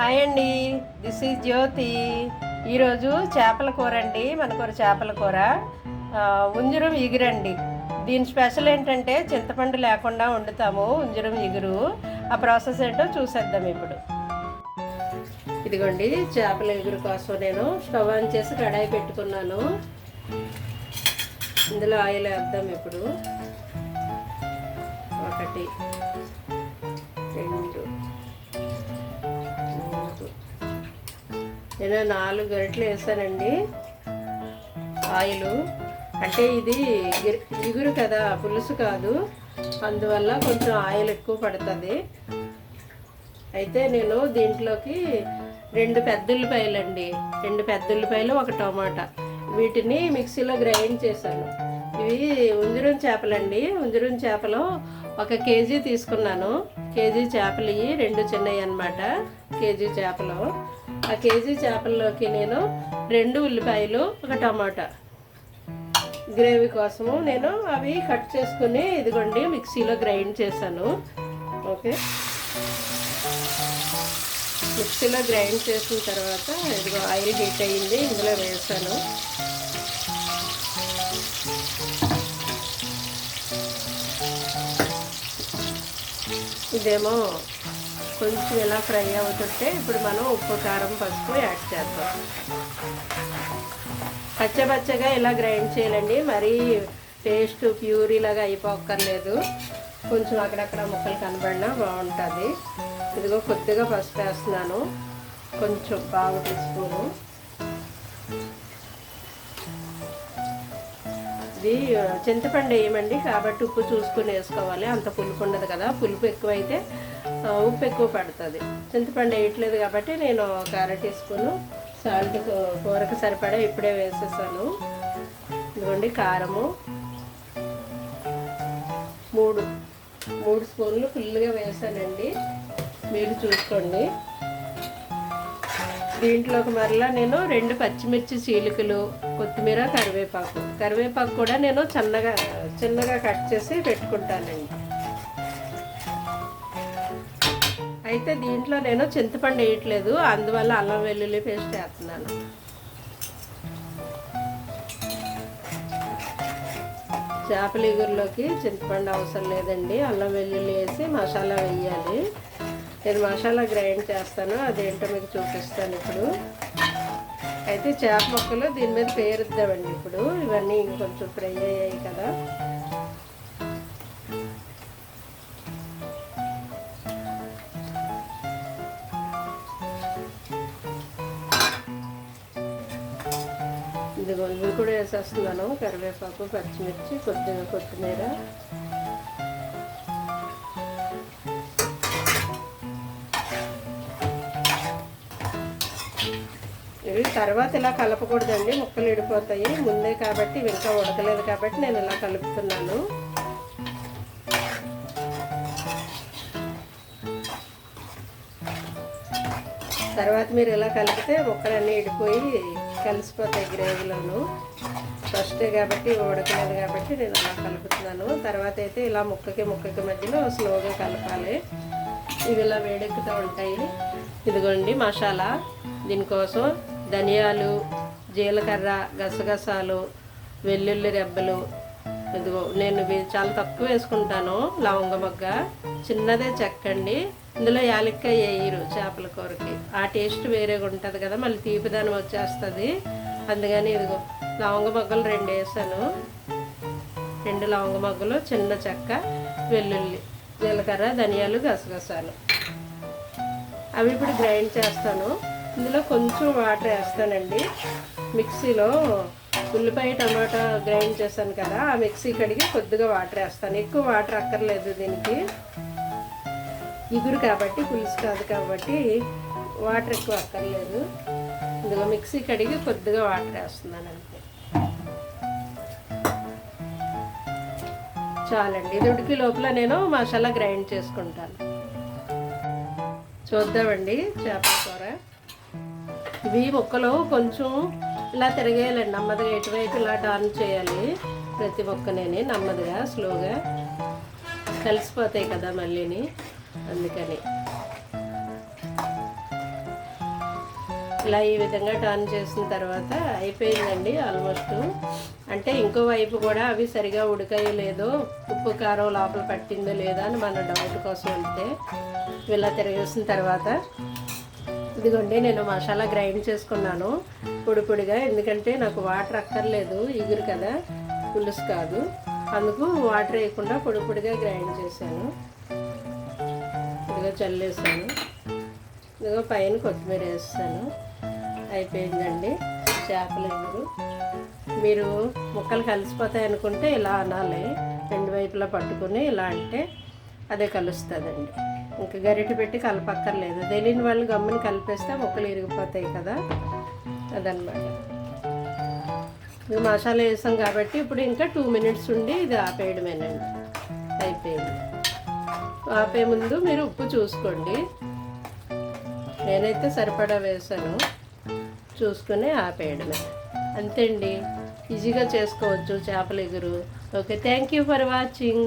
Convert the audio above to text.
Hi అండి, this is జ్యోతి. ఈరోజు చేపల కూర అండి. మన కూర చేపల కూర ఉంజరం ఇగురండి. దీని స్పెషల్ ఏంటంటే చింతపండు లేకుండా వండుతాము ఉంజరం ఇగురు. ఆ ప్రాసెస్ ఏంటో చూసేద్దాం ఇప్పుడు. ఇదిగోండి చేపల ఇగురు కోసం నేను స్టవ్ ఆన్ చేసి కడాయి పెట్టుకున్నాను. ఇందులో ఆయిల్ వేద్దాం ఇప్పుడు. 1 2 నేను 4 గరిటెలు వేసానండి ఆయిల్. అంటే ఇది ఇగురు కదా, పులుసు కాదు, అందువల్ల కొంచెం ఆయిల్ ఎక్కువ పడుతుంది. అయితే నేను దీంట్లోకి 2 పెద్ద ఉల్లిపాయలండి, 2 పెద్ద ఉల్లిపాయలు, 1 టమాటా, వీటిని మిక్సీలో గ్రైండ్ చేశాను. ఇవి ఉంజరం చేపలండి. ఉంజరం చేపలు 1 కేజీ తీసుకున్నాను. కేజీ చేపలు ఇవి 2 చిన్నవి అన్నమాట. కేజీ చేపలు, ఆ కేజీ చేపల్లోకి నేను 2 ఉల్లిపాయలు, 1 టమాటా గ్రేవీ కోసము నేను అవి కట్ చేసుకుని ఇదిగోండి మిక్సీలో గ్రైండ్ చేశాను. ఓకే, మిక్సీలో గ్రైండ్ చేసిన తర్వాత ఇదిగో ఆయిల్ హీట్ అయ్యింది, ఇందులో వేసాను. ఇదేమో కొంచెం ఇలా ఫ్రై అవుతుంటే ఇప్పుడు మనం ఉప్పు, కారం, పసుపు యాడ్ చేద్దాం. పచ్చగా ఇలా గ్రైండ్ చేయాలండి, మరీ పేస్ట్ ప్యూరీలాగా అయిపోక్కర్లేదు. కొంచెం అక్కడక్కడ ముక్కలు కనబడినా బాగుంటుంది. ఇదిగో కొద్దిగా పసుపు వేస్తున్నాను, కొంచెం 1/2 టీ స్పూను. ఇది చింతపండు వేయమండి, కాబట్టి ఉప్పు చూసుకుని వేసుకోవాలి. అంత పులుపు ఉండదు కదా, పులుపు ఎక్కువైతే ఉప్పు ఎక్కువ పడుతుంది. చింతపండు వేయట్లేదు కాబట్టి నేను 1/2 టీ స్పూను సాల్ట్ కూరకు సరిపడా ఇప్పుడే వేసేసాను. ఇదిగోండి కారము 3 స్పూన్లు ఫుల్గా వేసానండి, మీరు చూసుకోండి. దీంట్లోకి మరలా నేను 2 పచ్చిమిర్చి చీలికలు, కొత్తిమీర, కరివేపాకు కూడా నేను చిన్నగా కట్ చేసి పెట్టుకుంటానండి. అయితే దీంట్లో నేను చింతపండు వేయట్లేదు, అందువల్ల అల్లం వెల్లుల్లి పేస్ట్ వేస్తున్నాను. చేపల ఇగురులోకి చింతపండు అవసరం లేదండి, అల్లం వెల్లుల్లి వేసి మసాలా వేయాలి. నేను మసాలా గ్రైండ్ చేస్తాను, అదేంటో మీకు చూపిస్తాను ఇప్పుడు. అయితే చేప ముక్కలు దీని మీద పేరుద్దామండి ఇప్పుడు. ఇవన్నీ ఇంకొంచెం ఫ్రై అయ్యాయి కదా. ఇవి కూడా వేసేస్తున్నాను, కరివేపాకు, పచ్చిమిర్చి, కొద్దిగా కొత్తిమీర. ఇవి తర్వాత ఇలా కలపకూడదండి, ముక్కలు విడిపోతాయి ముందే, కాబట్టి ఇవి ఇంకా ఉడకలేదు కాబట్టి నేను ఇలా కలుపుతున్నాను. తర్వాత మీరు ఇలా కలిపితే ముక్కలన్నీ విడిపోయి కలిసిపోతాయి గ్రేవీలోను. ఫస్టే కాబట్టి ఉడకలేదు కాబట్టి నేను అలా కలుపుతున్నాను. తర్వాత అయితే ఇలా ముక్కకి మధ్యలో స్లోగా కలపాలి. ఇవి ఇలా వేడెక్కుతూ ఉంటాయి. ఇదిగోండి మసాలా, దీనికోసం ధనియాలు, జీలకర్ర, గసగసాలు, వెల్లుల్లి రెబ్బలు. ఇదిగో నేను ఇవి చాలా తక్కువ వేసుకుంటాను. లవంగ మొగ్గ చిన్నదే చెక్కండి. ఇందులో యాలక్కాయ వేయరు చేపల కూరకి, ఆ టేస్ట్ వేరేగా ఉంటుంది కదా, మళ్ళీ తీపిదానం వచ్చేస్తుంది. అందుకని ఇదిగో లవంగ మొగ్గలు 2 వేసాను. 2 లవంగ మొగ్గలు, చిన్న చెక్క, వెల్లుల్లి, జీలకర్ర, ధనియాలు, గసగసాలు. అవి ఇప్పుడు గ్రైండ్ చేస్తాను. ఇందులో కొంచెం వాటర్ వేస్తానండి. మిక్సీలో ఉల్లిపాయ, టమాటా గ్రైండ్ చేశాను కదా, ఆ మిక్సీ కడిగి కొద్దిగా వాటర్ వేస్తాను. ఎక్కువ వాటర్ అక్కర్లేదు దీనికి, ఇగురు కాబట్టి, పులుసు కాదు కాబట్టి వాటర్ ఎక్కువ అక్కర్లేదు. ఇందులో మిక్సీ కడిగి కొద్దిగా వాటర్ వేస్తున్నాను అంతే, చాలండి. ఇది ఉడికి లోపల నేను మసాలా గ్రైండ్ చేసుకుంటాను. చూద్దామండి చేపల కూర. ఇవి ముక్కలు కొంచెం ఇలా తిరగేయాలండి, నెమ్మదిగా ఎటువైపు ఇలా టర్న్ చేయాలి. ప్రతి ముక్కనే నెమ్మదిగా స్లోగా కలిసిపోతాయి కదా మళ్ళీని, అందుకని ఇలా ఈ విధంగా టర్న్ చేసిన తర్వాత అయిపోయిందండి ఆల్మోస్ట్. అంటే ఇంకో వైపు కూడా అవి సరిగా ఉడికాయో లేదో, ఉప్పు కారం లోపల పట్టిందో లేదా అని మన డౌట్ కోసం అంతే. ఇలా తిరగేసిన తర్వాత ఇదిగోండి నేను మసాలా గ్రైండ్ చేసుకున్నాను పొడి పొడిగా, ఎందుకంటే నాకు వాటర్ అక్కర్లేదు, ఇగురు కదా పులుసు కాదు, అందుకు వాటర్ వేయకుండా పొడి పొడిగా గ్రైండ్ చేశాను. ఇదిగో చల్లేసాను, ఇదిగో పైన కొత్తిమీర వేస్తాను. అయిపోయిందండి చేపల ఎగురు. మీరు ముక్కలు కలిసిపోతాయి అనుకుంటే ఇలా అనాలి, రెండు వైపులా పట్టుకుని ఇలా అంటే అదే కలుస్తుందండి. ఇంకా గరిటె పెట్టి కలపక్కర్లేదు, తెలియని వాళ్ళు గమ్ముని కలిపేస్తే ముక్కలు ఇరిగిపోతాయి కదా, అదనమాట. మసాలా వేసాం కాబట్టి ఇప్పుడు ఇంకా 2 minutes ఉండి ఇది ఆపేయడమేనండి. అయిపోయింది. ఆపే ముందు మీరు ఉప్పు చూసుకోండి, నేనైతే సరిపడా వేసాను, చూసుకుని ఆపేయడమే. అంతే అండి, ఈజీగా చేసుకోవచ్చు చేపల ఎగురు. Okay, thank you for watching.